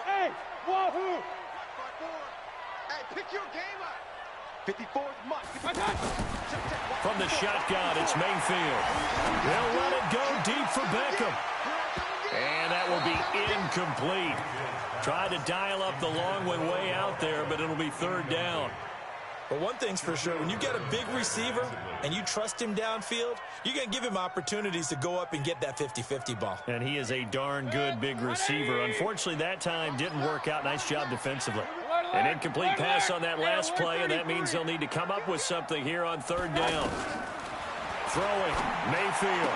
Hey, wahoo! Hey, pick your game up. 54's Mike. From the shotgun, it's Mayfield. They'll let it go deep for Beckham. And that will be incomplete. Tried to dial up the long one way out there, but it'll be third down. But one thing's for sure, when you got a big receiver and you trust him downfield, you're going to give him opportunities to go up and get that 50-50 ball. And he is a darn good big receiver. Unfortunately, that time didn't work out. Nice job defensively. An incomplete pass on that last play, and that means they'll need to come up with something here on third down. Throwing, Mayfield.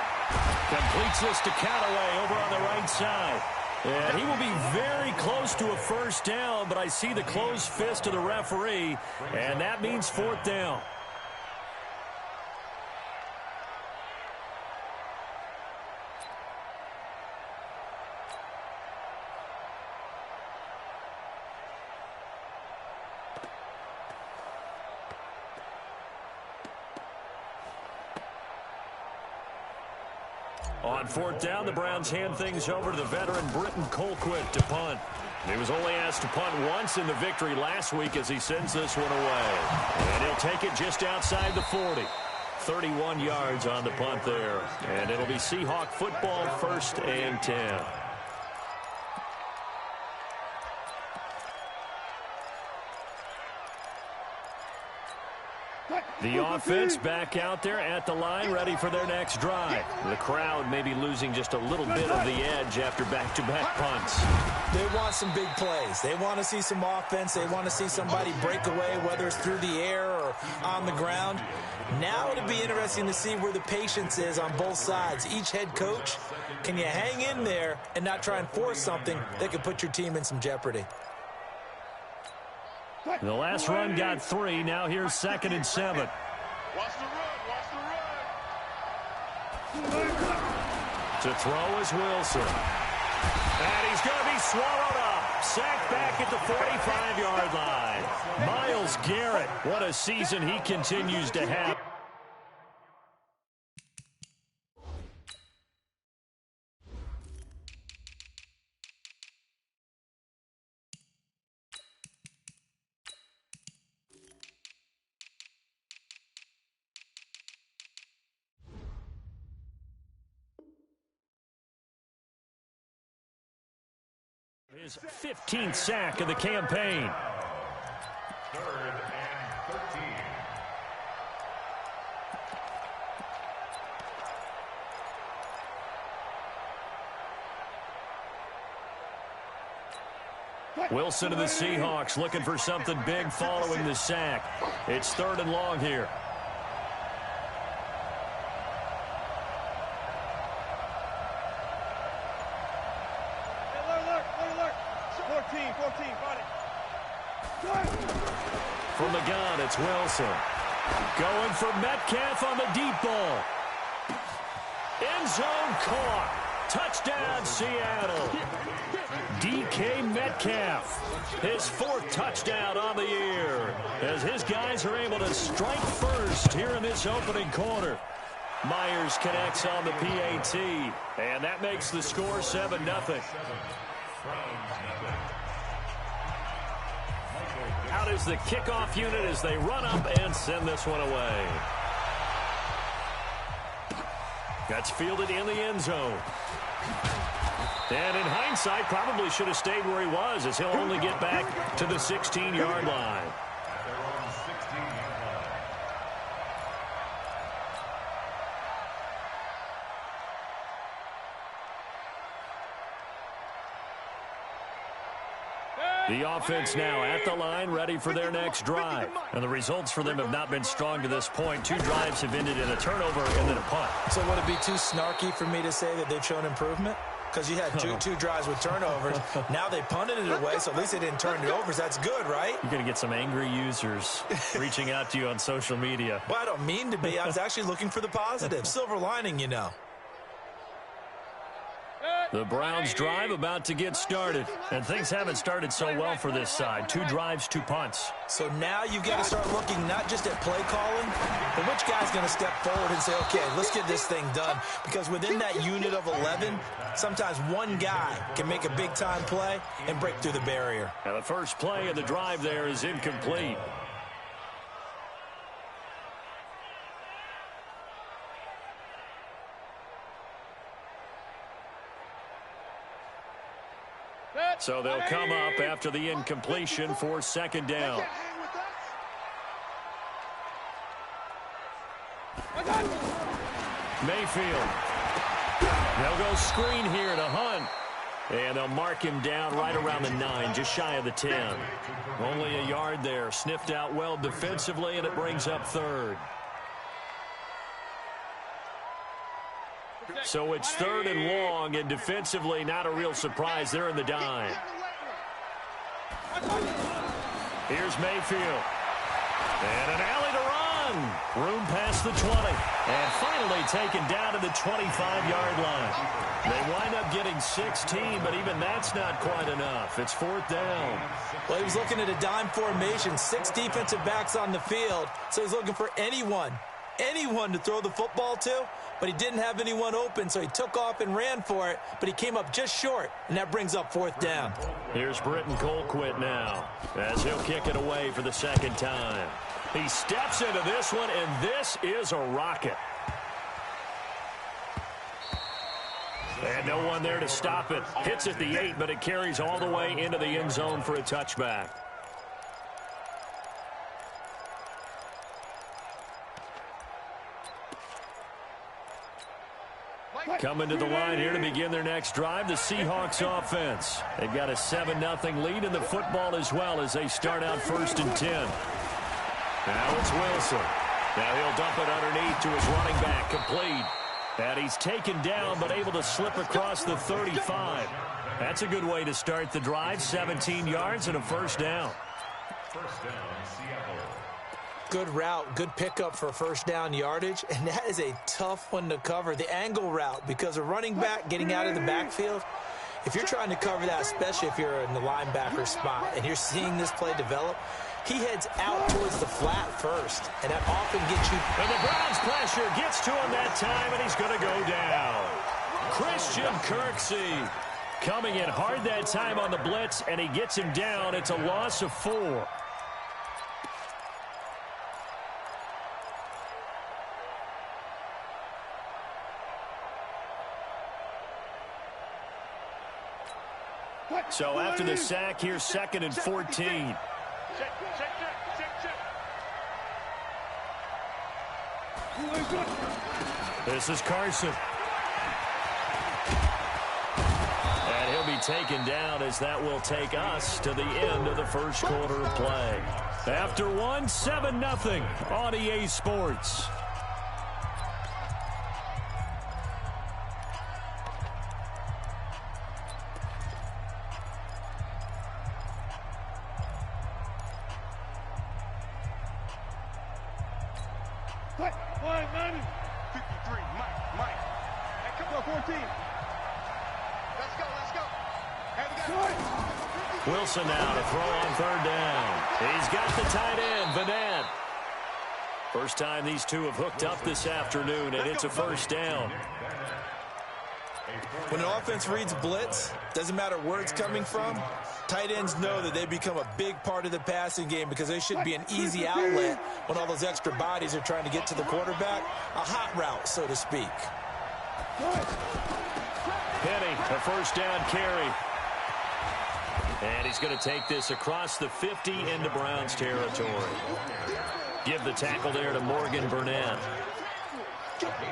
Completes this to Callaway over on the right side. And he will be very close to a first down, but I see the closed fist of the referee, and that means fourth down. On fourth down, the Browns hand things over to the veteran Britton Colquitt to punt. He was only asked to punt once in the victory last week as he sends this one away. And he'll take it just outside the 40. 31 yards on the punt there. And it'll be Seahawk football, 1st and 10. The offense back out there at the line, ready for their next drive. The crowd may be losing just a little bit of the edge after back-to-back punts. They want some big plays. They want to see some offense. They want to see somebody break away, whether it's through the air or on the ground. Now it'll be interesting to see where the patience is on both sides. Each head coach, can you hang in there and not try and force something that could put your team in some jeopardy? The last run got 3. Now here's 2nd and 7. Watch the run. Watch the run. To throw is Wilson. And he's going to be swallowed up. Sacked back at the 45-yard line. Myles Garrett, what a season he continues to have. His 15th sack of the campaign. 3rd and 13. Wilson of the Seahawks looking for something big following the sack. It's 3rd and long here. From the gun, it's Wilson. Going for Metcalf on the deep ball. End zone caught. Touchdown, Seattle. DK Metcalf, his 4th touchdown on the year, as his guys are able to strike first here in this opening quarter. Myers connects on the PAT, and that makes the score 7-0. Out is the kickoff unit as they run up and send this one away. That's fielded in the end zone. And in hindsight, probably should have stayed where he was, as he'll only get back to the 16-yard line. The offense now at the line, ready for their next drive. And the results for them have not been strong to this point. 2 drives have ended in a turnover and then a punt. So would it be too snarky for me to say that they've shown improvement? Because you had two drives with turnovers. Now they punted it away, so at least they didn't turn it over. So that's good, right? You're going to get some angry users reaching out to you on social media. Well, I don't mean to be. I was actually looking for the positive. Silver lining, you know. Hey. The Browns drive about to get started, and things haven't started so well for this side. 2 drives, 2 punts. So now you've got to start looking not just at play calling, but which guy's going to step forward and say, okay, let's get this thing done. Because within that unit of 11, sometimes one guy can make a big-time play and break through the barrier. And the first play of the drive there is incomplete. So they'll come up after the incompletion for 2nd down. Mayfield. They'll go screen here to Hunt. And they'll mark him down right around the 9, just shy of the 10. Only a yard there. Sniffed out well defensively, and it brings up 3rd. So it's 3rd and long, and defensively not a real surprise. They're in the dime. Here's Mayfield. And an alley to run. Room past the 20. And finally taken down to the 25-yard line. They wind up getting 16, but even that's not quite enough. It's 4th down. Well, he was looking at a dime formation, 6 defensive backs on the field, so he's looking for anyone to throw the football to, but he didn't have anyone open, so he took off and ran for it, but he came up just short, and that brings up 4th down. Here's Britton Colquitt now, as he'll kick it away for the 2nd time. He steps into this one, and this is a rocket. And no one there to stop it. Hits at the 8, but it carries all the way into the end zone for a touchback. Coming to the line here to begin their next drive, the Seahawks offense. They've got a 7-0 lead in the football as well as they start out 1st and 10. Now it's Wilson. Now he'll dump it underneath to his running back, complete. And he's taken down but able to slip across the 35. That's a good way to start the drive, 17 yards and a 1st down. 1st down, Seattle. Good route, good pickup for 1st down yardage, and that is a tough one to cover, the angle route, because a running back getting out of the backfield, if you're trying to cover that, especially if you're in the linebacker spot and you're seeing this play develop, he heads out towards the flat first, and that often gets you. And the Browns pressure gets to him that time, and he's going to go down. Christian Kirksey coming in hard that time on the blitz, and he gets him down. It's a loss of 4. So after the sack, here's 2nd and 14. This is Carson. And he'll be taken down as that will take us to the end of the 1st quarter of play. After 1, 7-0 on EA Sports. Wilson now to throw on 3rd down. He's got the tight end, Vanette. First time these two have hooked up this afternoon, and it's a 1st down. When an offense reads blitz, doesn't matter where it's coming from, tight ends know that they become a big part of the passing game because they should be an easy outlet when all those extra bodies are trying to get to the quarterback. A hot route, so to speak. Penny, a 1st down carry. And he's going to take this across the 50 into Browns territory. Give the tackle there to Morgan Burnett.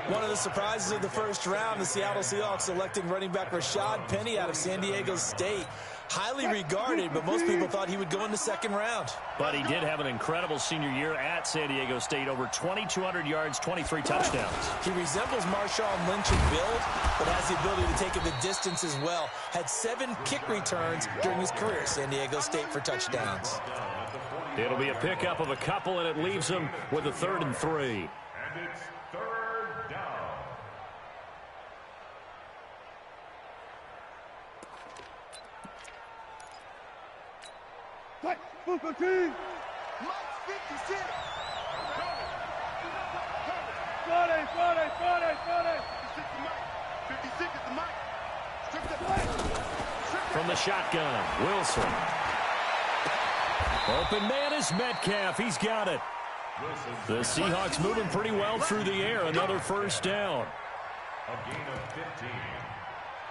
One of the surprises of the 1st round, the Seattle Seahawks selecting running back Rashad Penny out of San Diego State. Highly regarded, but most people thought he would go in the 2nd round. But he did have an incredible senior year at San Diego State. Over 2,200 yards, 23 touchdowns. He resembles Marshawn Lynch in build, but has the ability to take it the distance as well. Had 7 kick returns during his career at San Diego State for touchdowns. It'll be a pickup of a couple, and it leaves him with a 3rd and 3. And it's 3rd down. Mike 56. Friday. 56 is the mic. From the shotgun, Wilson. Open man is Metcalf. He's got it. The Seahawks moving pretty well through the air. Another first down. A gain of 15.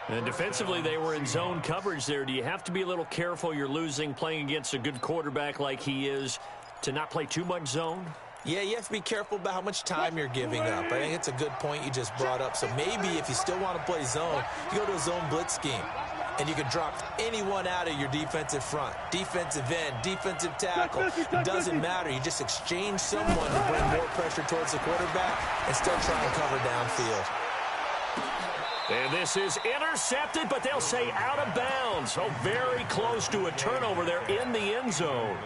And defensively, they were in zone coverage there. Do you have to be a little careful you're losing playing against a good quarterback like he is to not play too much zone? Yeah, you have to be careful about how much time you're giving up. I think it's a good point you just brought up. So maybe if you still want to play zone, you go to a zone blitz scheme. And you can drop anyone out of your defensive front. Defensive end, defensive tackle. It doesn't matter. You just exchange someone to bring more pressure towards the quarterback and still try and cover downfield. And this is intercepted, but they'll say out of bounds. So very close to a turnover there in the end zone.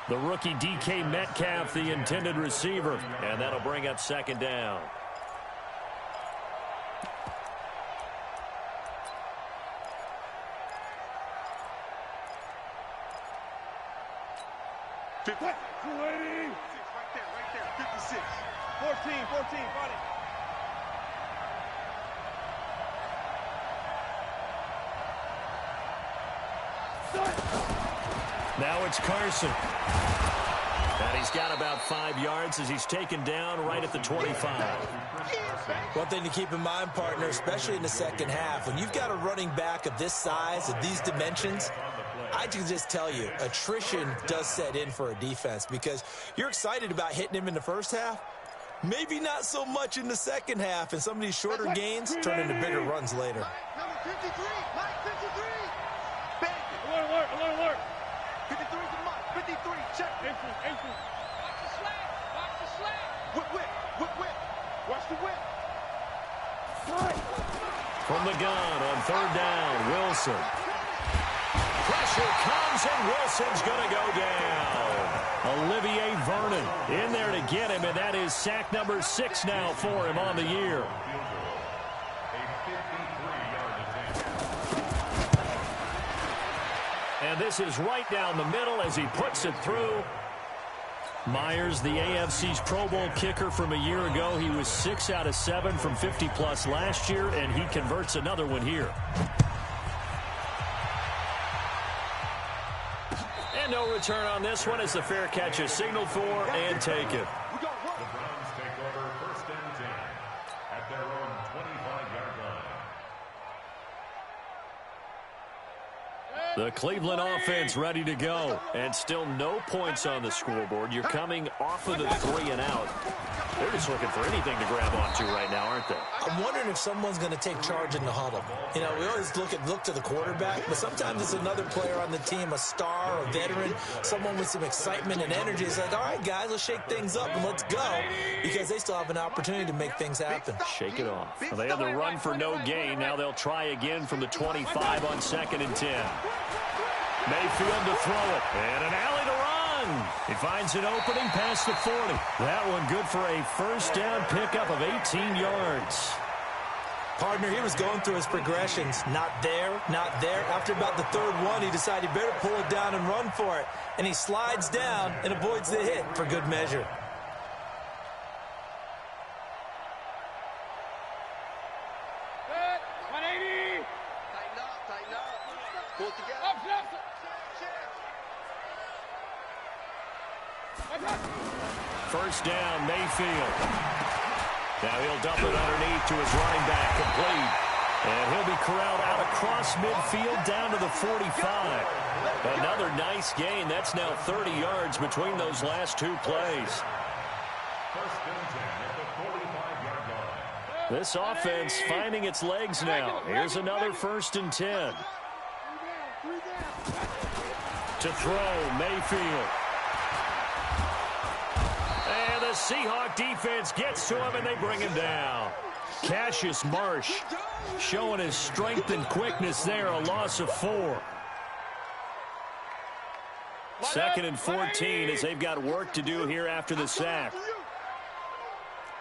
The rookie DK Metcalf, the intended receiver. And that'll bring up second down. Right there. 56. 14, Friday. Now it's Carson. And he's got about 5 yards as he's taken down right at the 25. One thing to keep in mind, partner, especially in the second half, when you've got a running back of this size, of these dimensions, I can just tell you, attrition does set in for a defense because you're excited about hitting him in the first half. Maybe not so much in the second half, and some of these shorter gains turn into bigger runs later. Number 53, Mike 53. Bandit. Alert. 53 to Mike. 53, check. Entry. Watch the slant. Whip. Watch the whip. From the gun on third down, Wilson. Pressure comes, and Wilson's going to go down. Olivier Vernon in there to get him, and that is sack number 6 now for him on the year. And this is right down the middle as he puts it through. Myers, the AFC's Pro Bowl kicker from a year ago. He was 6 out of 7 from 50-plus last year, and he converts another one here. And no return on this one as the fair catch is signaled for and taken. The Browns take over first and 10 at their own 25-yard line. The Cleveland offense ready to go. And still no points on the scoreboard. You're coming off of the 3 and out. They're just looking for anything to grab onto right now, aren't they? I'm wondering if someone's going to take charge in the huddle. You know, we always look to the quarterback, but sometimes it's another player on the team, a star, a veteran, someone with some excitement and energy. It's like, all right, guys, let's shake things up and let's go, because they still have an opportunity to make things happen. Shake it off. Well, they had the run for no gain. Now they'll try again from the 25 on 2nd and 10. Mayfield to throw it, and an alley to run. He finds an opening past the 40. That one good for a first down pickup of 18 yards. Partner, he was going through his progressions. Not there. After about the 3rd one, he decided he better pull it down and run for it. And he slides down and avoids the hit for good measure. Tighten up. Pull it together. First down, Mayfield. Now he'll dump it underneath to his running back, complete. And he'll be corralled out across midfield down to the 45. Another nice gain. That's now 30 yards between those last 2 plays. First and 10 at the 45-yard line. This offense finding its legs now. Here's another first and 10. To throw, Mayfield. And the Seahawk defense gets to him, and they bring him down. Cassius Marsh showing his strength and quickness there, a loss of 4. 2nd and 14 as they've got work to do here after the sack.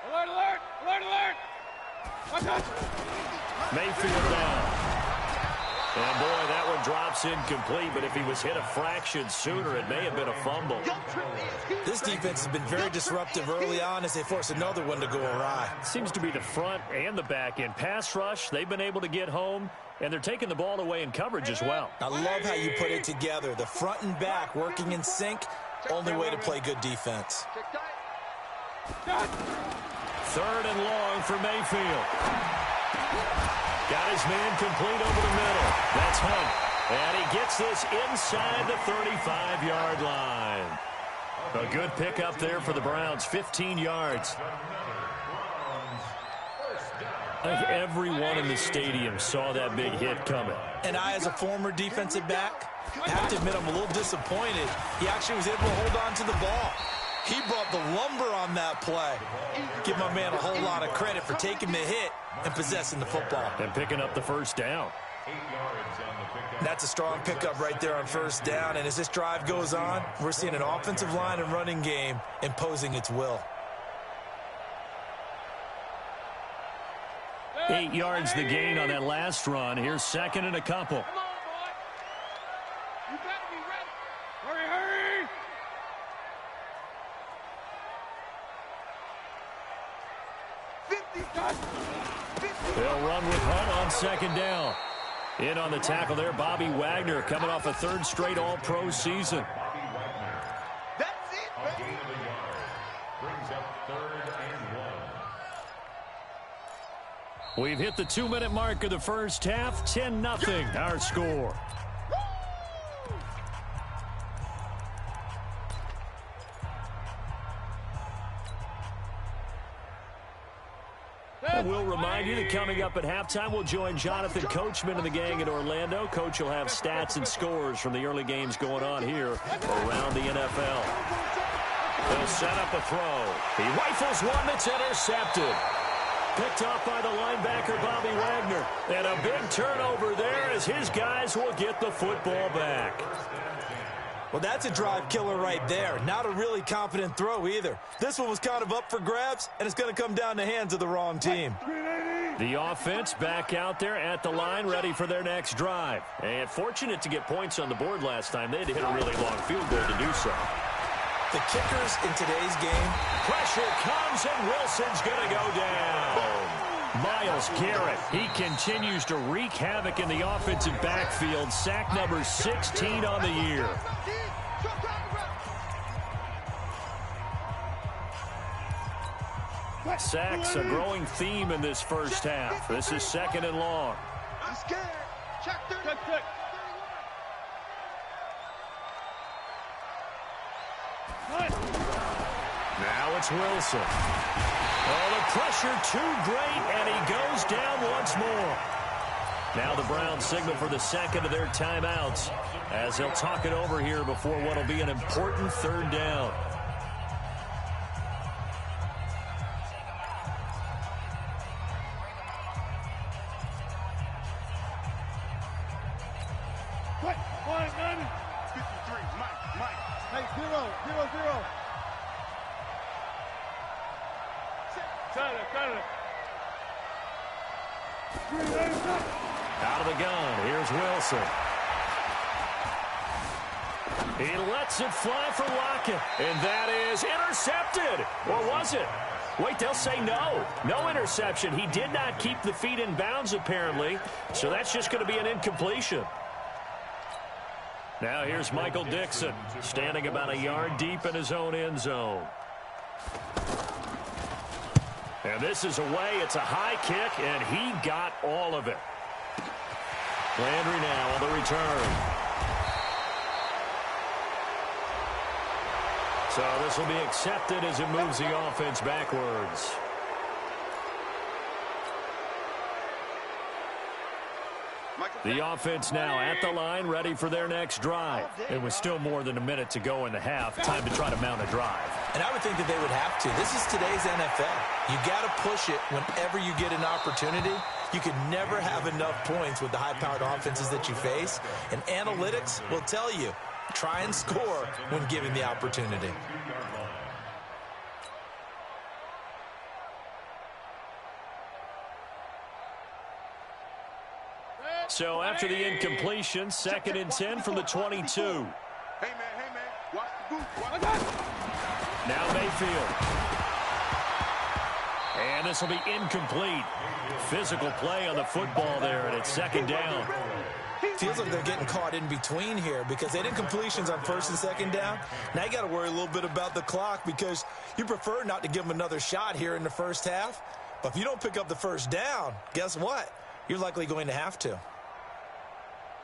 Alert! Mayfield down. And, boy, that one drops incomplete, but if he was hit a fraction sooner, it may have been a fumble. This defense has been very disruptive early on as they force another one to go awry. Seems to be the front and the back end. Pass rush, they've been able to get home, and they're taking the ball away in coverage as well. I love how you put it together. The front and back working in sync, only way to play good defense. 3rd and long for Mayfield. Got his man complete over the middle. That's Hunt. And he gets this inside the 35-yard line. A good pickup there for the Browns, 15 yards. I think everyone in the stadium saw that big hit coming. And I, as a former defensive back, have to admit I'm a little disappointed. He actually was able to hold on to the ball. He brought the lumber on that play. Give my man a whole lot of credit for taking the hit and possessing the football. And picking up the first down. That's a strong pickup right there on first down. And as this drive goes on, we're seeing an offensive line and running game imposing its will. 8 yards the gain on that last run. Here's 2nd and a couple. Come on, boy. You better be ready. Hurry, hurry. 50. They'll run with Hunt on 2nd down. In on the tackle there, Bobby Wagner, coming off a 3rd straight All-Pro season. That's it, baby. Brings up 3rd and 1. We've hit the 2-minute mark of the first half. 10-0 our score. And we'll remind you that coming up at halftime, we'll join Jonathan Coachman and the gang in Orlando. Coach will have stats and scores from the early games going on here around the NFL. They'll set up a throw. He rifles one that's intercepted. Picked off by the linebacker, Bobby Wagner. And a big turnover there as his guys will get the football back. Well, that's a drive killer right there. Not a really confident throw either. This one was kind of up for grabs, and it's going to come down the hands of the wrong team. The offense back out there at the line, ready for their next drive. And fortunate to get points on the board last time. They had to hit a really long field goal to do so. The kickers in today's game. Pressure comes, and Wilson's going to go down. Myles Garrett, he continues to wreak havoc in the offensive backfield. Sack number 16 on the year. Sacks, a growing theme in this first half. This is 2nd and long. I'm scared. Check 30. Now it's Wilson. Oh, the pressure too great, and he goes down once more. Now the Browns signal for the 2nd of their timeouts as they'll talk it over here before what will be an important 3rd down. Out of the gun, here's Wilson. He lets it fly for Lockett, and that is intercepted. Or was it? Wait, they'll say no. No interception. He did not keep the feet in bounds, apparently, so that's just going to be an incompletion. Now here's Michael Dixon, standing about a yard deep in his own end zone. And this is away. It's a high kick, and he got all of it. Landry now on the return. So this will be accepted as it moves the offense backwards. The offense now at the line, ready for their next drive. It was still more than a minute to go in the half. Time to try to mount a drive. And I would think that they would have to. This is today's NFL. You got to push it whenever you get an opportunity. You can never have enough points with the high-powered offenses that you face. And analytics will tell you, try and score when given the opportunity. So after the incompletion, 2nd and 10 from the 22. Hey, man, watch the booth. Now Mayfield. And this will be incomplete. Physical play on the football there, and it's 2nd down. Feels like they're getting caught in between here because they did completions on 1st and 2nd down. Now you got to worry a little bit about the clock because you prefer not to give them another shot here in the first half. But if you don't pick up the 1st down, guess what? You're likely going to have to.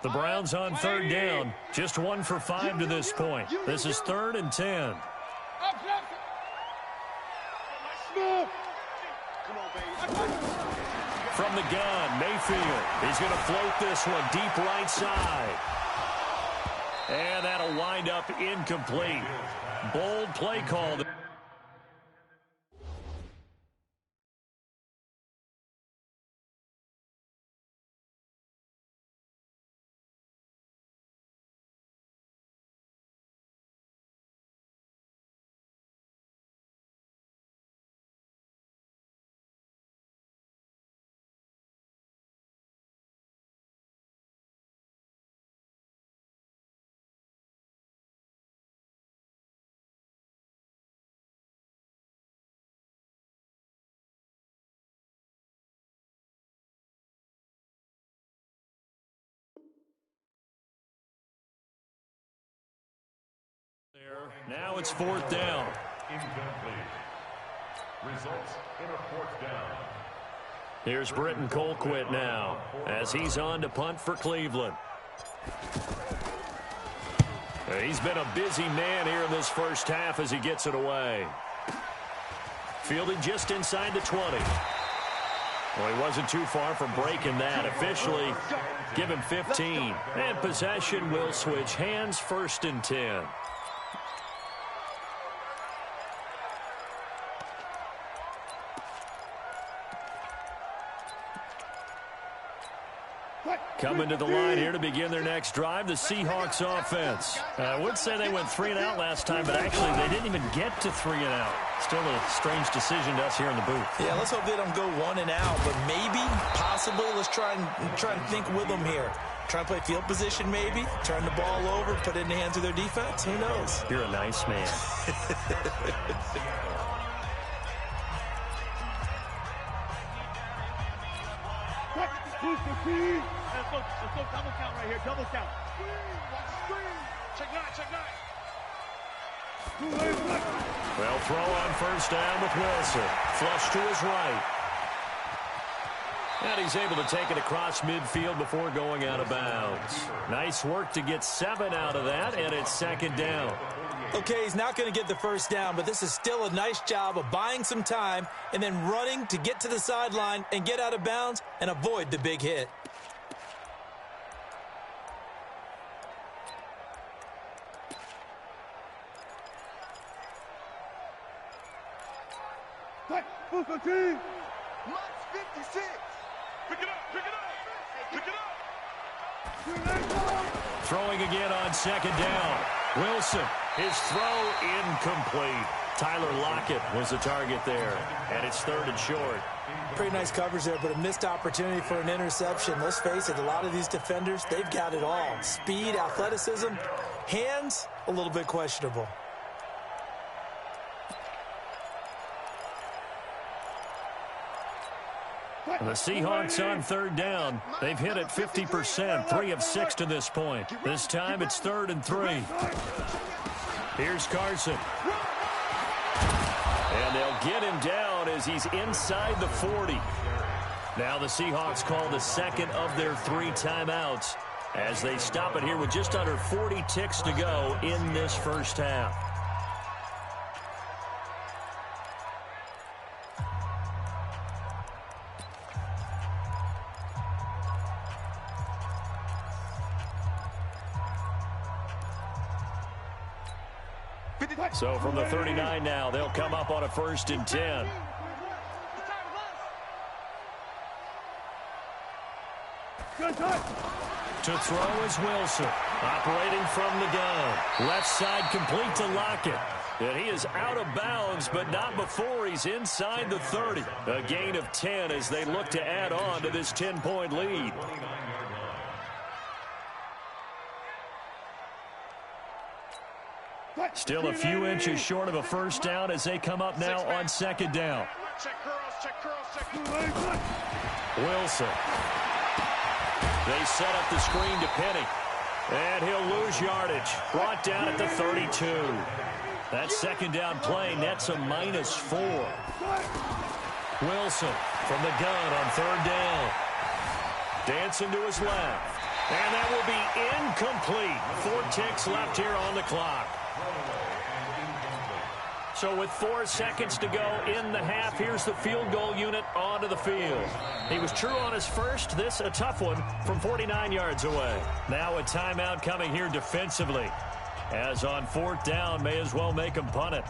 The Browns on 3rd down. Just 1 for 5 to this point. This is 3rd and 10. From the gun, Mayfield. He's going to float this one deep right side. And that'll wind up incomplete. Bold play call. Now it's 4th down. Incomplete. Results in a 4th down. Here's Britton Colquitt now as he's on to punt for Cleveland. He's been a busy man here in this first half as he gets it away. Fielding just inside the 20. Well, he wasn't too far from breaking that. Officially, give him 15. And possession will switch hands, 1st and 10. Coming to the line here to begin their next drive, the Seahawks offense. I would say they went 3 and out last time, but actually they didn't even get to 3 and out. Still a strange decision to us here in the booth. Yeah, let's hope they don't go 1 and out, but maybe, possibly, let's try and think with them here. Try and play field position maybe, turn the ball over, put it in the hands of their defense. Who knows? You're a nice man. Let's go double count right here, double count. Check 9, check 9. Well, throw on 1st down with Wilson. Flush to his right. And he's able to take it across midfield before going out of bounds. Nice work to get 7 out of that, and it's 2nd down. Okay, he's not going to get the 1st down, but this is still a nice job of buying some time and then running to get to the sideline and get out of bounds and avoid the big hit. Mike 56. Pick it up, pick it up, pick it up. Throwing again on 2nd down. Wilson, his throw incomplete. Tyler Lockett was the target there, and it's 3rd and short. Pretty nice coverage there, but a missed opportunity for an interception. Let's face it, a lot of these defenders, they've got it all. Speed, athleticism, hands, a little bit questionable. The Seahawks on 3rd down. They've hit it 50%, 3 of 6 to this point. This time it's 3rd and 3. Here's Carson. And they'll get him down as he's inside the 40. Now the Seahawks call the 2nd of their 3 timeouts as they stop it here with just under 40 ticks to go in this first half. So from the 39 now, they'll come up on a 1st and 10. To throw is Wilson, operating from the gun. Left side complete to Lockett. And he is out of bounds, but not before he's inside the 30. A gain of 10 as they look to add on to this 10-point lead. Still a few inches short of a first down as they come up now on second down. Wilson. They set up the screen to Penny. And he'll lose yardage. Brought down at the 32. That second down play nets a -4. Wilson from the gun on third down. Dancing to his left. And that will be incomplete. 4 ticks left here on the clock. So with 4 seconds to go in the half, here's the field goal unit onto the field. He was true on his first. This a tough one from 49 yards away. Now a timeout coming here defensively. As on 4th down, may as well make him punt it.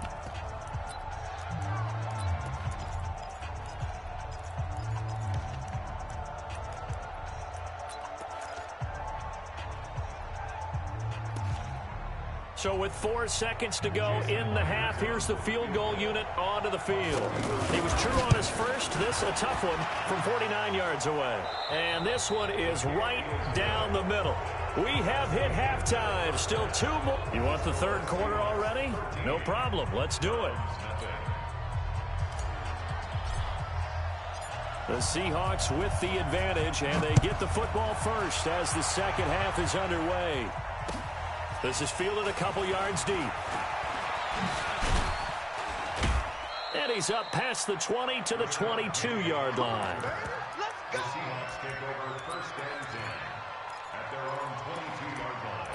So with 4 seconds to go in the half, here's the field goal unit onto the field. He was true on his first. This a tough one from 49 yards away. And this one is right down the middle. We have hit halftime. Still 2 more. You want the third quarter already? No problem. Let's do it. The Seahawks with the advantage, and they get the football first as the second half is underway. This is fielded a couple yards deep. And he's up past the 20 to the 22-yard line. The Seahawks take over first and 10 at their own 22-yard line.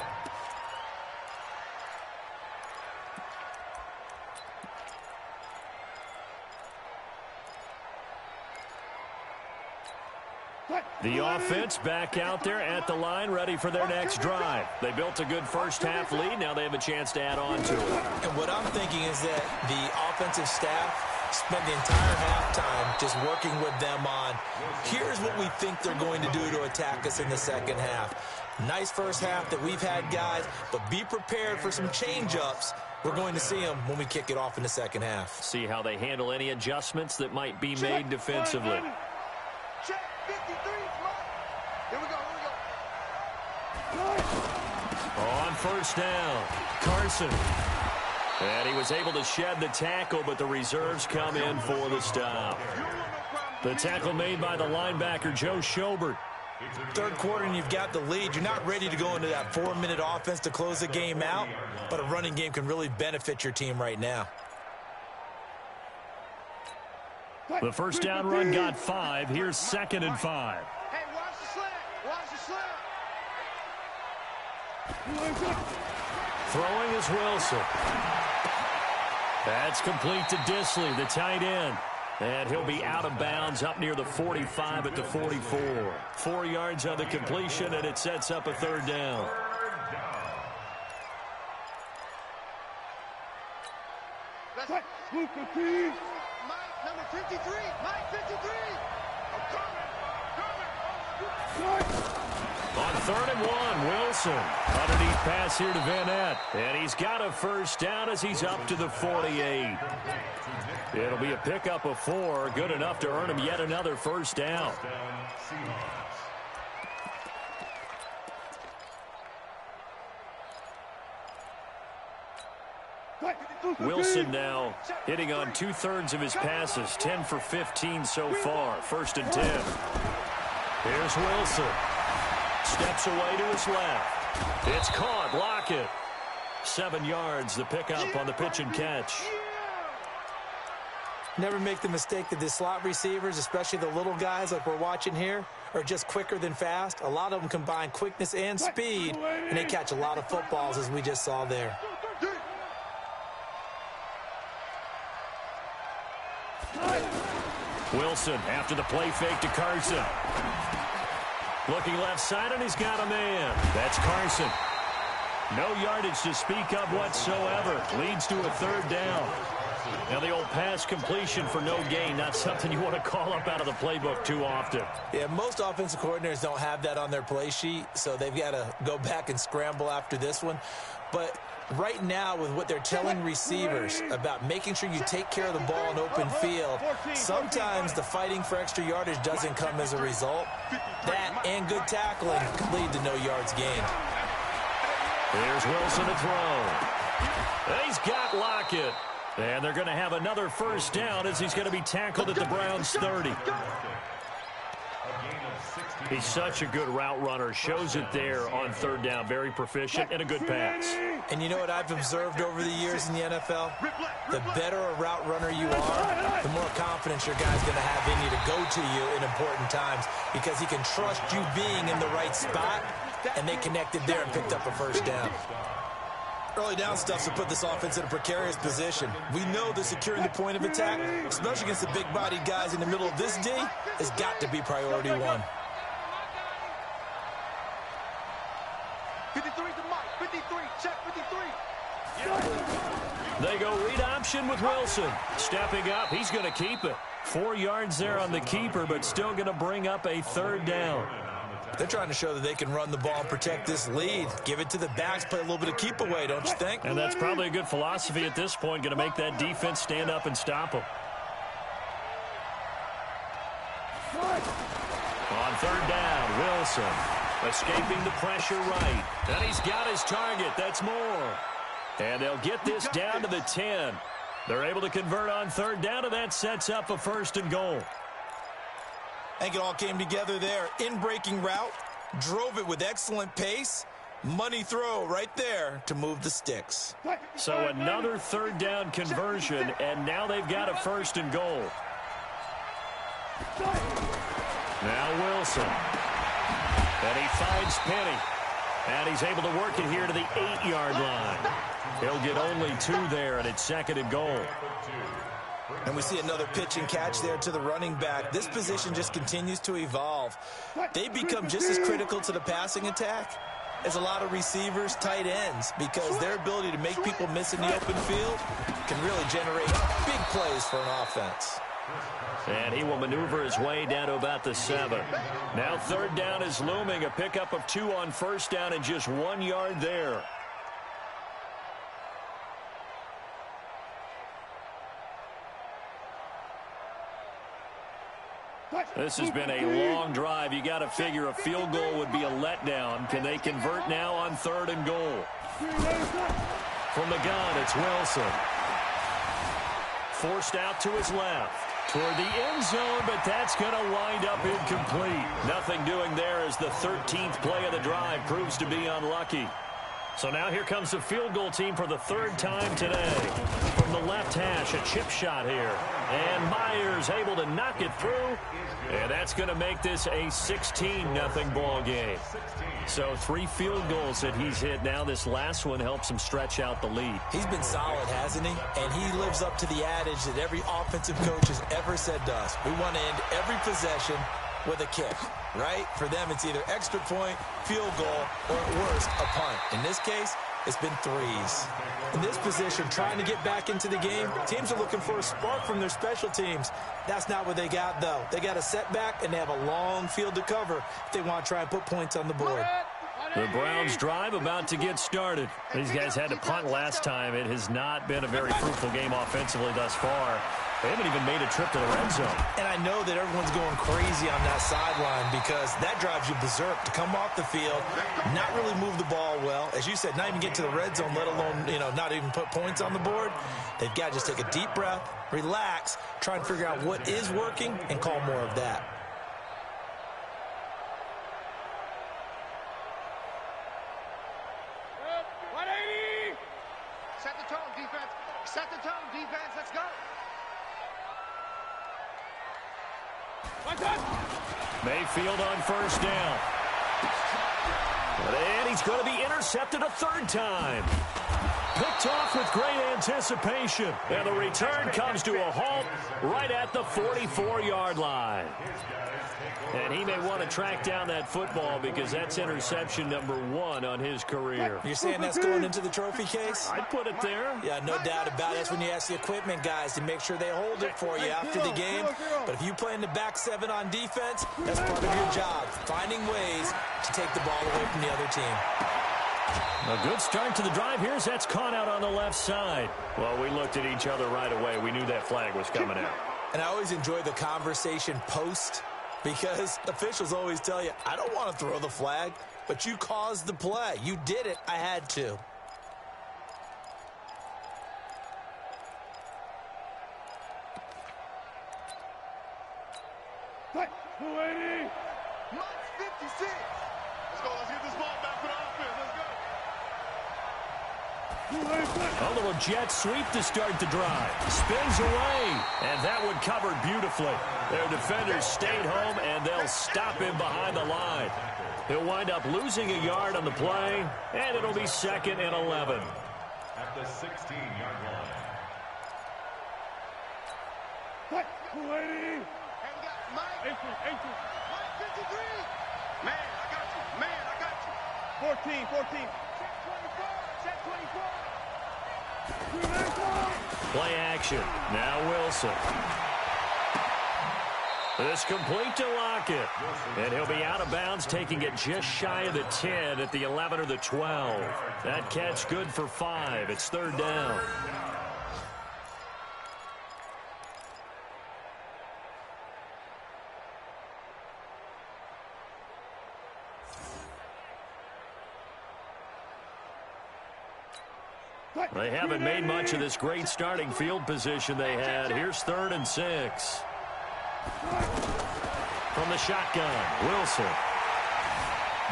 The offense back out there at the line, ready for their next drive. They built a good first-half lead. Now they have a chance to add on to it. And what I'm thinking is that the offensive staff spent the entire halftime just working with them on, here's what we think they're going to do to attack us in the second half. Nice first half that we've had, guys, but be prepared for some change-ups. We're going to see them when we kick it off in the second half. See how they handle any adjustments that might be made defensively. Check 53. Here we go. On first down, Carson. And he was able to shed the tackle, but the reserves come in for the stop. The tackle made by the linebacker, Joe Schobert. Third quarter and you've got the lead. You're not ready to go into that 4-minute offense to close the game out, but a running game can really benefit your team right now. The first down run got 5. Here's 2nd and 5. Hey, watch the slant. Watch the slant. Throwing is Wilson. That's complete to Disley, the tight end. And he'll be out of bounds up near the 45 at the 44. 4 yards on the completion, and it sets up a third down. Mike, number 53. Mike, 53. I'm coming. On 3rd and 1, Wilson. Underneath pass here to Van Ness. And he's got a first down as he's up to the 48. It'll be a pickup of 4. Good enough to earn him yet another first down. Wilson now hitting on 2/3 of his passes. 10 for 15 so far. 1st and 10. Here's Wilson. Steps away to his left. It's caught. Lockett. 7 yards. The pickup on the pitch and catch. Never make the mistake that the slot receivers, especially the little guys like we're watching here, are just quicker than fast. A lot of them combine quickness and speed, and they catch a lot of footballs, as we just saw there. Wilson after the play fake to Carson. Looking left side, and he's got a man. That's Carson. No yardage to speak of whatsoever. Leads to a third down. Now the old pass completion for no gain, not something you want to call up out of the playbook too often. Yeah, most offensive coordinators don't have that on their play sheet, so they've got to go back and scramble after this one. But right now, with what they're telling receivers about making sure you take care of the ball in open field, sometimes the fighting for extra yardage doesn't come as a result. That and good tackling could lead to no yards gained. Here's Wilson to throw. He's got Lockett. And they're going to have another first down as he's going to be tackled at the Browns' 30. He's such a good route runner. Shows it there on third down. Very proficient and a good pass. And you know what I've observed over the years in the NFL? The better a route runner you are, the more confidence your guy's going to have in you to go to you in important times because he can trust you being in the right spot, and they connected there and picked up a first down. Early down stuff to put this offense in a precarious position. We know that securing the point of attack, especially against the big-bodied guys in the middle of this D, has got to be priority one. 53 to Mike. 53. Check 53. They go read option with Wilson. Stepping up, he's going to keep it. 4 yards there on the keeper, but still going to bring up a third down. They're trying to show that they can run the ball and protect this lead. Give it to the backs, play a little bit of keep away, don't you think? And that's probably a good philosophy at this point, going to make that defense stand up and stop them. On third down, Wilson escaping the pressure right. And he's got his target. That's more. And they'll get this down to the 10. They're able to convert on third down, and that sets up a first and goal. I think it all came together there. In-breaking route, drove it with excellent pace. Money throw right there to move the sticks. So another third down conversion, and now they've got a first and goal. Now Wilson. And he finds Penny. And he's able to work it here to the 8-yard line. He'll get only 2 there, and it's second and goal. And we see another pitch and catch there to the running back. This position just continues to evolve. They become just as critical to the passing attack as a lot of receivers, tight ends, because their ability to make people miss in the open field can really generate big plays for an offense. And he will maneuver his way down to about the 7. Now third down is looming. A pickup of 2 on first down and just 1 yard there. This has been a long drive. You got to figure a field goal would be a letdown. Can they convert now on third and goal? From the gun, it's Wilson. Forced out to his left. Toward the end zone, but that's going to wind up incomplete. Nothing doing there as the 13th play of the drive proves to be unlucky. So now here comes the field goal team for the 3rd time today. From the left hash, a chip shot here. And Myers able to knock it through. And that's going to make this a 16-0 ball game. So 3 field goals that he's hit now. This last one helps him stretch out the lead. He's been solid, hasn't he? And he lives up to the adage that every offensive coach has ever said to us. We want to end every possession with a kick, right? For them, it's either extra point, field goal, or at worst, a punt. In this case, it's been 3s. In this position, trying to get back into the game, teams are looking for a spark from their special teams. That's not what they got, though. They got a setback, and they have a long field to cover if they want to try and put points on the board. The Browns drive about to get started. These guys had to punt last time. It has not been a very fruitful game offensively thus far. They haven't even made a trip to the red zone. And I know that everyone's going crazy on that sideline because that drives you berserk to come off the field, not really move the ball well. As you said, not even get to the red zone, let alone, not even put points on the board. They've got to just take a deep breath, relax, try and figure out what is working, and call more of that. Set the tone, defense. Set the tone, defense. Let's go. Mayfield on first down. And he's going to be intercepted a 3rd time. Picked off with great anticipation. And the return comes to a halt right at the 44-yard line. And he may want to track down that football because that's interception number 1 on his career. You're saying that's going into the trophy case? I'd put it there. Yeah, no doubt about it. That's when you ask the equipment guys to make sure they hold it for you after the game. But if you play in the back 7 on defense, that's part of your job, finding ways to take the ball away from the other team. A good start to the drive here as that's caught out on the left side. Well, we looked at each other right away. We knew that flag was coming out. And I always enjoy the conversation post because officials always tell you, I don't want to throw the flag, but you caused the play. You did it. I had to. 280. Mike's 56. Let's go. Let's get this ball back for the offense. Let's go. A little jet sweep to start the drive. Spins away, and that one covered beautifully. Their defenders stayed home, and they'll stop him behind the line. He'll wind up losing a yard on the play, and it'll be 2nd and 11. At the 16-yard line. What? 280. And we got Mike. 18. Mike 53. Man, I got you. Man, I got you. 14. Check 24. Check 24. Play action. Now Wilson. This complete to Lockett. And he'll be out of bounds, taking it just shy of the 10 at the 11 or the 12. That catch good for 5. It's 3rd down. They haven't made much of this great starting field position they had. Here's 3rd and 6. From the shotgun, Wilson.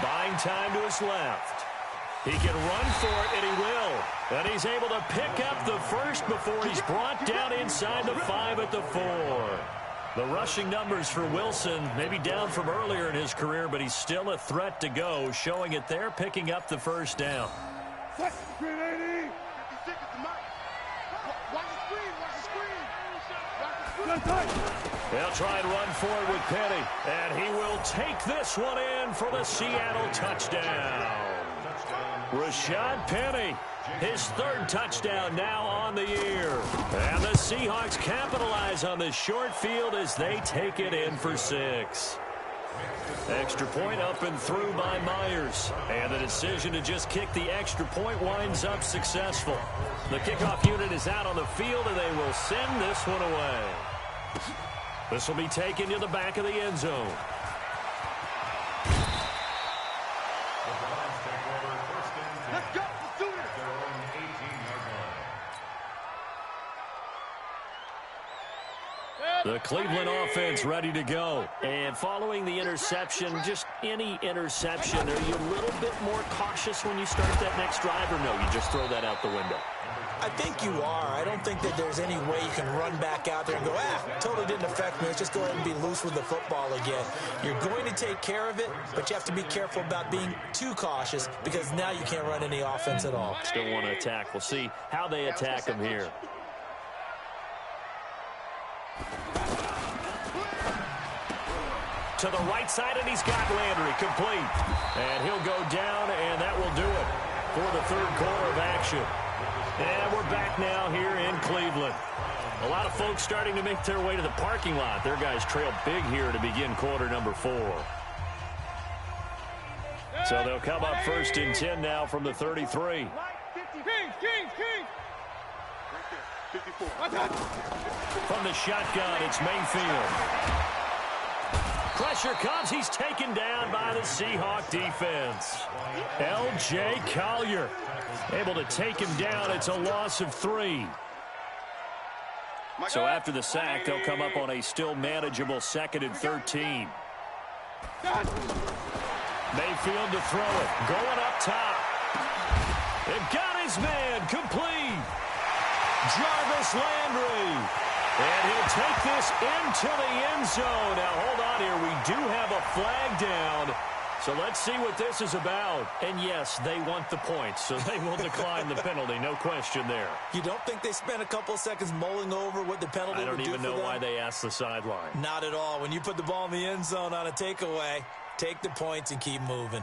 Buying time to his left. He can run for it, and he will. And he's able to pick up the first before he's brought down inside the 5 at the 4. The rushing numbers for Wilson may be down from earlier in his career, but he's still a threat to go, showing it there, picking up the first down. Green 80. 56 is the Mike. Watch the screen. They'll try and run forward with Penny, and he will take this one in for the Seattle touchdown. Rashad Penny, his 3rd touchdown now on the year. And the Seahawks capitalize on this short field as they take it in for 6. Extra point up and through by Myers. And the decision to just kick the extra point winds up successful. The kickoff unit is out on the field, and they will send this one away. This will be taken to the back of the end zone. Let's go. Let's do this. The Cleveland offense ready to go. And following the interception, just any interception, are you a little bit more cautious when you start that next drive, or no, you just throw that out the window? I think you are. I don't think that there's any way you can run back out there and go, totally didn't affect me. Let's just go ahead and be loose with the football again. You're going to take care of it, but you have to be careful about being too cautious because now you can't run any offense at all. Still want to attack. We'll see how they attack him here. To the right side, and he's got Landry complete. And he'll go down, and that will do it for the 3rd quarter of action. And we're back now here in Cleveland. A lot of folks starting to make their way to the parking lot. Their guys trail big here to begin quarter number 4. So they'll come up 1st and 10 now from the 33. From the shotgun, it's Mayfield. Pressure comes. He's taken down by the Seahawk defense. L.J. Collier able to take him down. It's a loss of 3. So after the sack, they'll come up on a still manageable 2nd and 13. Mayfield to throw it. Going up top. They've got his man complete. Jarvis Landry. And he'll take this into the end zone. Now, hold on here. We do have a flag down. So let's see what this is about. And, yes, they want the points, so they will decline the penalty. No question there. You don't think they spent a couple of seconds mulling over what the penalty would do for them? I don't even know why they asked the sideline. Not at all. When you put the ball in the end zone on a takeaway, take the points and keep moving.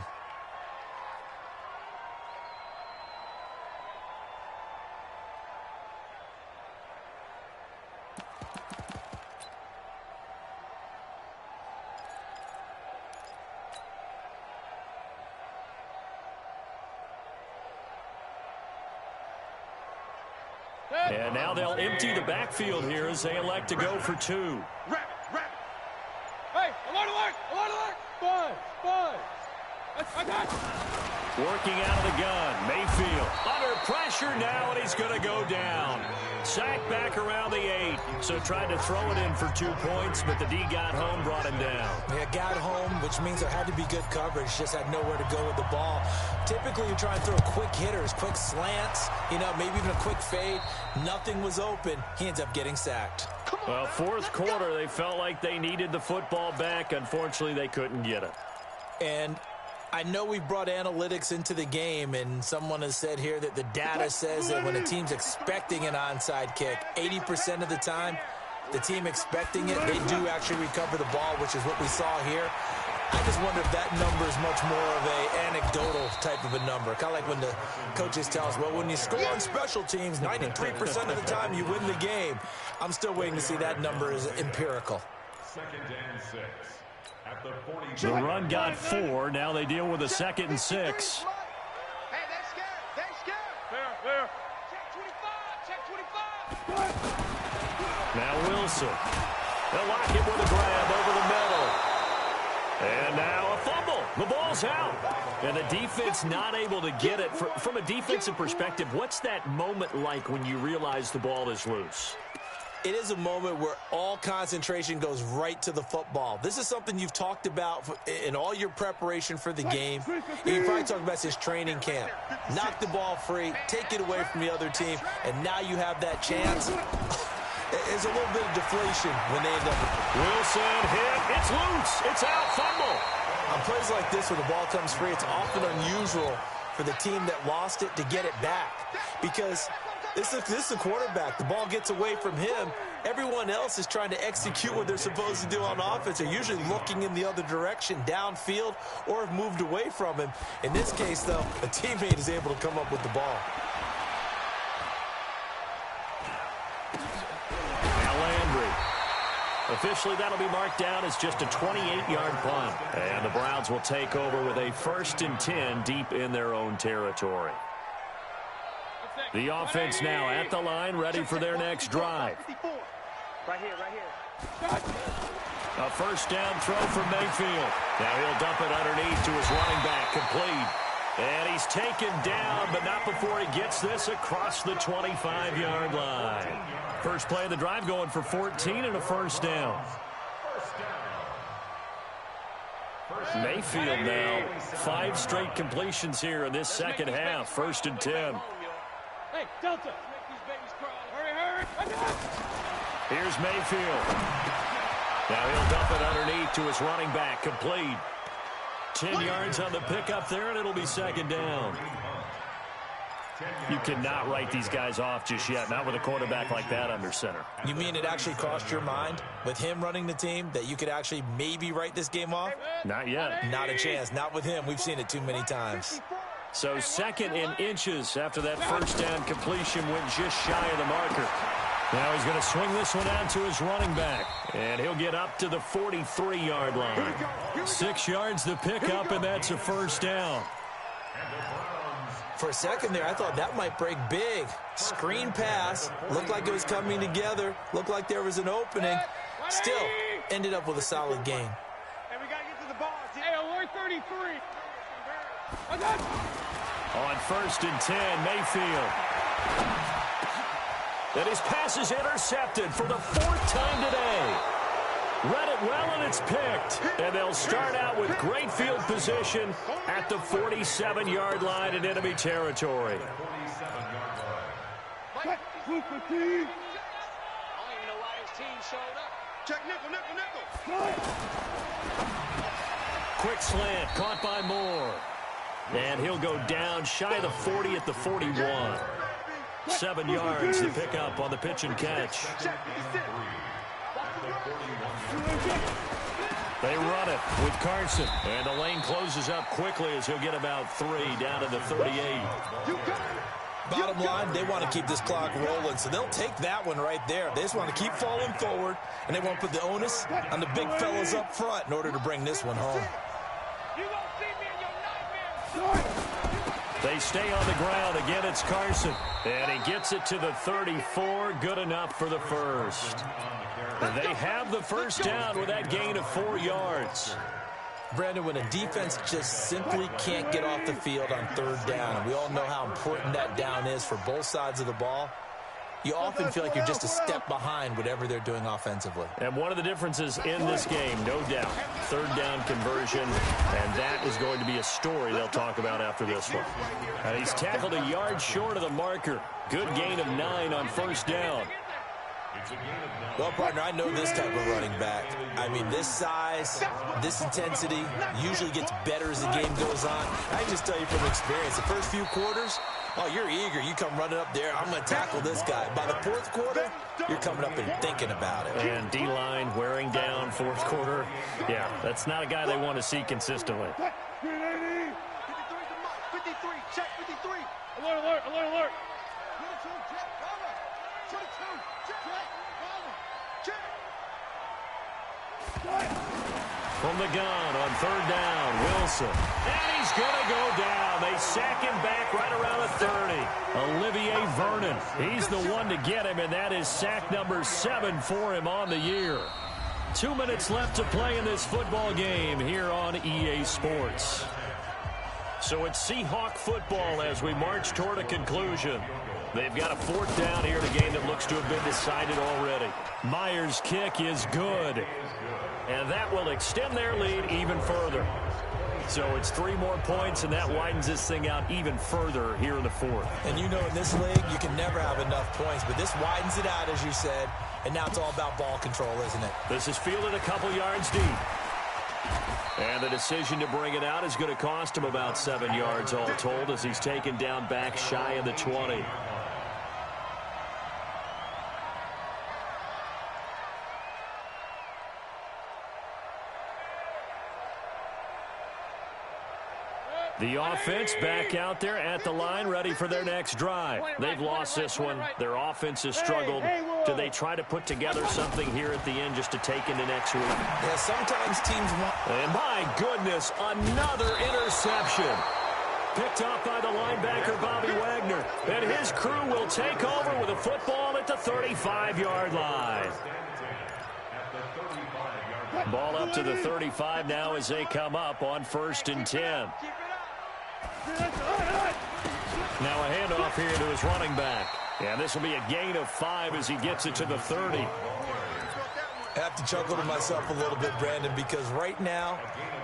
And now they'll empty the backfield here as they elect to go for 2. Rabbit. Hey, alert. 5. I got you. Working out of the gun. Mayfield under pressure. pressure now, and he's going to go down. Sacked back around the 8. So tried to throw it in for 2 points, but the D got home, brought him down. Yeah, got home, which means there had to be good coverage. Just had nowhere to go with the ball. Typically, you try and throw quick hitters, quick slants, maybe even a quick fade. Nothing was open. He ends up getting sacked. Well, fourth quarter, they felt like they needed the football back. Unfortunately, they couldn't get it. And I know we've brought analytics into the game, and someone has said here that the data says that when a team's expecting an onside kick, 80% of the time, the team expecting it, they do actually recover the ball, which is what we saw here. I just wonder if that number is much more of an anecdotal type of a number. Kind of like when the coaches tell us, well, when you score on special teams, 93% of the time you win the game. I'm still waiting to see that number is empirical. 2nd and 6. At the 40. The run got 4. Now they deal with a 2nd and 6. Hey, they scared. They scared. Where? Check 25. Now Wilson. They'll lock it with a grab over the middle. And now a fumble. The ball's out. And the defense not able to get it. From a defensive perspective, what's that moment like when you realize the ball is loose? It is a moment where all concentration goes right to the football. This is something you've talked about in all your preparation for the game. You probably talked about since training camp. Knock the ball free, take it away from the other team, and now you have that chance. There's a little bit of deflation when they end up. Wilson hit. It's loose. It's out. Fumble. On plays like this where the ball comes free, it's often unusual for the team that lost it to get it back because this is the quarterback. The ball gets away from him. Everyone else is trying to execute what they're supposed to do on offense. They're usually looking in the other direction, downfield, or have moved away from him. In this case, though, a teammate is able to come up with the ball. Officially, that'll be marked down as just a 28-yard punt. And the Browns will take over with a 1st and 10 deep in their own territory. The offense now at the line, ready for their next drive. Right here. A 1st down throw for Mayfield. Now he'll dump it underneath to his running back, complete. And he's taken down, but not before he gets this across the 25-yard line. First play of the drive going for 14 and a 1st down. Mayfield now 5 straight completions here in this second half. 1st and 10. Hey, Delta. Make these babies crawl. Hurry. Here's Mayfield. Now he'll dump it underneath to his running back, complete. 10 yards on the pickup there, and it'll be 2nd down. You cannot write these guys off just yet, not with a quarterback like that under center. You mean it actually crossed your mind with him running the team that you could actually maybe write this game off? Not yet. Not a chance. Not with him. We've seen it too many times. So 2nd and inches after that 1st down completion went just shy of the marker. Now he's going to swing this one out to his running back. And he'll get up to the 43-yard line. 6 yards the pickup, and that's a 1st down. For a second there, I thought that might break big. Screen pass. Looked like it was coming together. Looked like there was an opening. Still, ended up with a solid gain. Hey, we got to get to the ball. Hey, alert 33. On 1st and 10, Mayfield. And his pass is intercepted for the 4th time today. Read it well, and it's picked. And they'll start out with great field position at the 47-yard line in enemy territory. I don't even know why his team showed up. Check nickel. Quick slant, caught by Moore. And he'll go down shy of the 40 at the 41. 7 yards to pick up on the pitch and catch. They run it with Carson. And the lane closes up quickly as he'll get about 3 down to the 38. Bottom line, they want to keep this clock rolling, so they'll take that one right there. They just want to keep falling forward, and they want to put the onus on the big fellas up front in order to bring this one home. They stay on the ground. Again, it's Carson. And he gets it to the 34. Good enough for the 1st. They have the 1st down with that gain of 4 yards. Brandon, when a defense just simply can't get off the field on third down, and we all know how important that down is for both sides of the ball, you often feel like you're just a step behind whatever they're doing offensively. And one of the differences in this game, no doubt, third down conversion, and that is going to be a story they'll talk about after this one. And he's tackled a yard short of the marker. Good gain of 9 on first down. Well, partner, I know this type of running back. I mean, this size, this intensity usually gets better as the game goes on. I can just tell you from experience, the first few quarters, oh, you're eager. You come running up there, I'm going to tackle this guy. By the fourth quarter, you're coming up and thinking about it. And D-line wearing down fourth quarter. Yeah, that's not a guy they want to see consistently. 53, check 53. Alert, alert, alert, alert. 22, check, cover. 22, check, cover. Check. From the gun on third down, Wilson. And he's going to go down. They sack him back right around the 30. Olivier Vernon. He's the one to get him, and that is sack number 7 for him on the year. 2 minutes left to play in this football game here on EA Sports. So it's Seahawk football as we march toward a conclusion. They've got a fourth down here in a game that looks to have been decided already. Myers' kick is good. And that will extend their lead even further. So it's 3 more points, and that widens this thing out even further here in the fourth. And you know in this league, you can never have enough points, but this widens it out, as you said, and now it's all about ball control, isn't it? This is fielded a couple yards deep. And the decision to bring it out is going to cost him about 7 yards all told as he's taken down back shy of the 20. The offense back out there at the line, ready for their next drive. They've lost this one. Their offense has struggled. Do they try to put together something here at the end just to take into next week? Yeah, sometimes teams want... And my goodness, another interception. Picked off by the linebacker, Bobby Wagner. And his crew will take over with a football at the 35-yard line. Ball up to the 35 now as they come up on 1st and 10. Now a handoff here to his running back. And this will be a gain of 5 as he gets it to the 30. I have to chuckle to myself a little bit, Brandon, because right now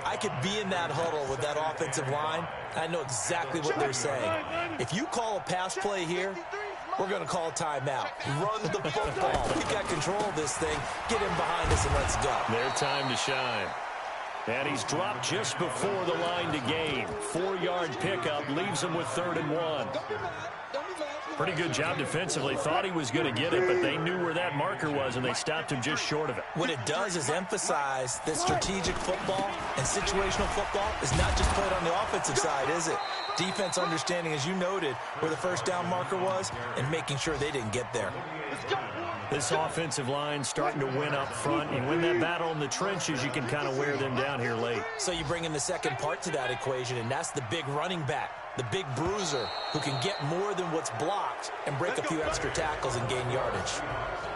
I could be in that huddle with that offensive line. I know exactly what they're saying. If you call a pass play here, we're going to call timeout. Run the football. We got control of this thing. Get him behind us and let's go. Their time to shine. And he's dropped just before the line to gain. 4-yard pickup leaves him with 3rd and 1. Pretty good job defensively. Thought he was going to get it, but they knew where that marker was, and they stopped him just short of it. What it does is emphasize that strategic football and situational football is not just played on the offensive side, is it? Defense understanding, as you noted, where the first down marker was and making sure they didn't get there. This offensive line starting to win up front. You win that battle in the trenches, you can kind of wear them down here late. So you bring in the second part to that equation, and that's the big running back, the big bruiser who can get more than what's blocked and break a few extra tackles and gain yardage.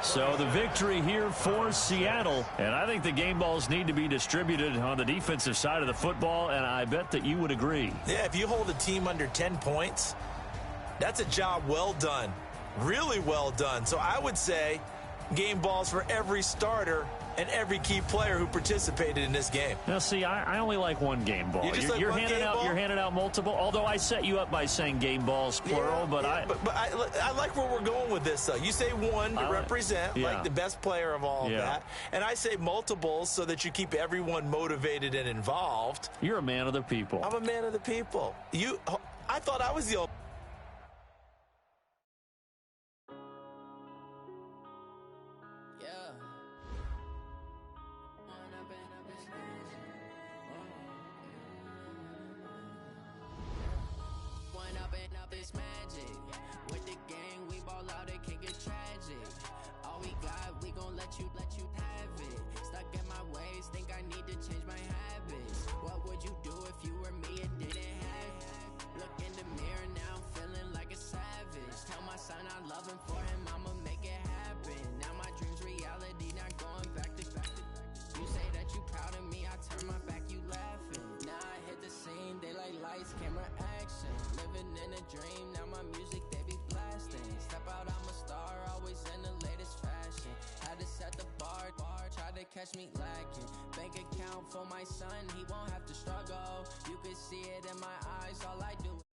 So the victory here for Seattle, and I think the game balls need to be distributed on the defensive side of the football, and I bet that you would agree. Yeah, if you hold a team under 10 points, that's a job well done. Really well done. So I would say game balls for every starter and every key player who participated in this game. Now, see, I only like one game ball. You're handing out multiple. Although I set you up by saying game balls plural, but I like where we're going with this. You say one to represent like the best player of all of that, and I say multiples so that you keep everyone motivated and involved. You're a man of the people. I'm a man of the people. I thought I was the only. This magic with the gang, we ball out, it can get tragic. All we got, we gon' let you have it. Stuck in my ways, think I need to change my habits. What would you do if you were me and didn't have? Look in the mirror now, I'm catch me lacking. Bank account for my son, he won't have to struggle. You can see it in my eyes, all I do.